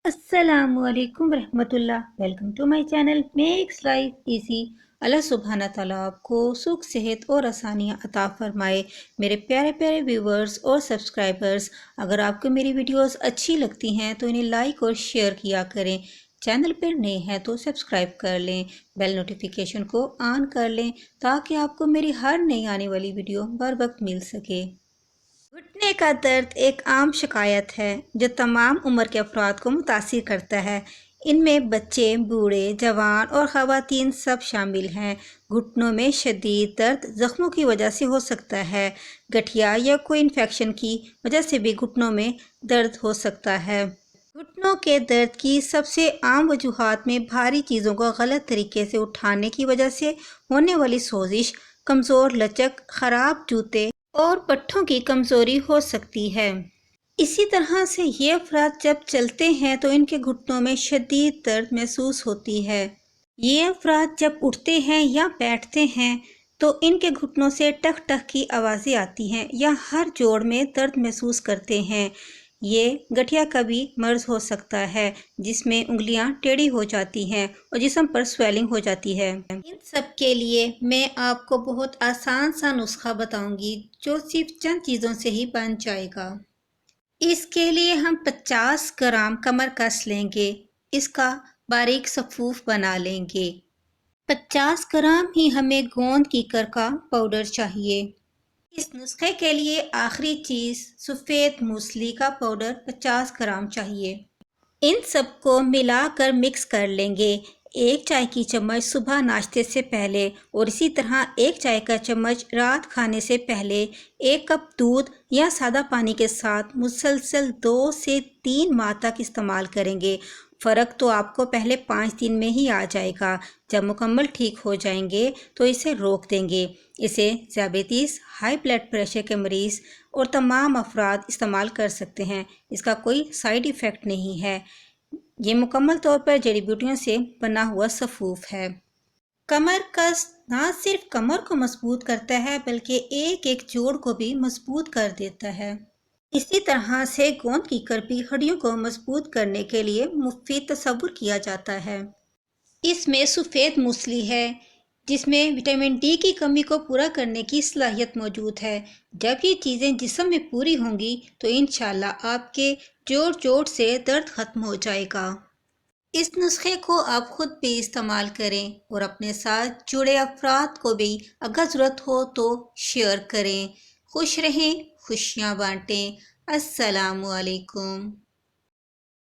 अस्सलामुअलैकुम रहमतुल्लाह। Welcome to my channel makes life easy. अल्लाह सुब्हाना ताला आपको सुख सेहत और आसानियाँ अता फरमाए। मेरे प्यारे प्यारे व्यूवर्स और सब्सक्राइबर्स, अगर आपको मेरी वीडियोस अच्छी लगती हैं तो इन्हें लाइक और शेयर किया करें। चैनल पर नए हैं तो सब्सक्राइब कर लें, बेल नोटिफिकेशन को ऑन कर लें ताकि आपको मेरी हर नई आने वाली वीडियो बर वक्त मिल सके। घुटने का दर्द एक आम शिकायत है जो तमाम उम्र के अफराद को मुतासिर करता है। इनमें बच्चे, बूढ़े, जवान और ख़वातीन सब शामिल हैं। घुटनों में शदीद दर्द ज़ख्मों की वजह से हो सकता है। गठिया या कोई इन्फेक्शन की वजह से भी घुटनों में दर्द हो सकता है। घुटनों के दर्द की सबसे आम वजूहात में भारी चीज़ों को गलत तरीके से उठाने की वजह से होने वाली सोजिश, कमज़ोर लचक, ख़राब जूते और पट्ठों की कमज़ोरी हो सकती है। इसी तरह से ये अफराद जब चलते हैं तो इनके घुटनों में शदीद दर्द महसूस होती है। ये अफराद जब उठते हैं या बैठते हैं तो इनके घुटनों से टक टक की आवाज़ें आती हैं या हर जोड़ में दर्द महसूस करते हैं। ये गठिया का भी मर्ज हो सकता है जिसमें उंगलियां टेढ़ी हो जाती हैं और जिस्म पर स्वेलिंग हो जाती है। इन सब के लिए मैं आपको बहुत आसान सा नुस्खा बताऊंगी जो सिर्फ चंद चीज़ों से ही बन जाएगा। इसके लिए हम 50 ग्राम कमर कस लेंगे। इसका बारीक सफूफ बना लेंगे। 50 ग्राम ही हमें गोंद कीकर का पाउडर चाहिए। इस नुस्खे के लिए आखिरी चीज़ सफ़ेद मूसली का पाउडर 50 ग्राम चाहिए। इन सबको मिलाकर मिक्स कर लेंगे। एक चाय की चम्मच सुबह नाश्ते से पहले और इसी तरह एक चाय का चम्मच रात खाने से पहले 1 कप दूध या सादा पानी के साथ मुसलसल 2 से 3 माह तक इस्तेमाल करेंगे। फ़र्क तो आपको पहले 5 दिन में ही आ जाएगा। जब मुकम्मल ठीक हो जाएंगे तो इसे रोक देंगे। इसे ज़ियाबेतीस, हाई ब्लड प्रेशर के मरीज़ और तमाम अफराद इस्तेमाल कर सकते हैं। इसका कोई साइड इफ़ेक्ट नहीं है। ये मुकम्मल तौर पर जड़ी बूटियों से बना हुआ सफूफ है। कमर कस ना सिर्फ कमर को मजबूत करता है बल्कि एक एक जोड़ को भी मजबूत कर देता है। इसी तरह से गोंद कीकर भी हड्डियों को मजबूत करने के लिए मुफीद तस्वुर किया जाता है। इसमें सफ़ेद मूसली है जिसमें विटामिन डी की कमी को पूरा करने की सलाहियत मौजूद है। जब ये चीज़ें जिस्म में पूरी होंगी तो इंशाल्लाह आपके जोड़ जोड़ से दर्द ख़त्म हो जाएगा। इस नुस्खे को आप खुद भी इस्तेमाल करें और अपने साथ जुड़े अफराद को भी अगर ज़रूरत हो तो शेयर करें। खुश रहें, खुशियाँ बांटें। अस्सलामु अलैकुम।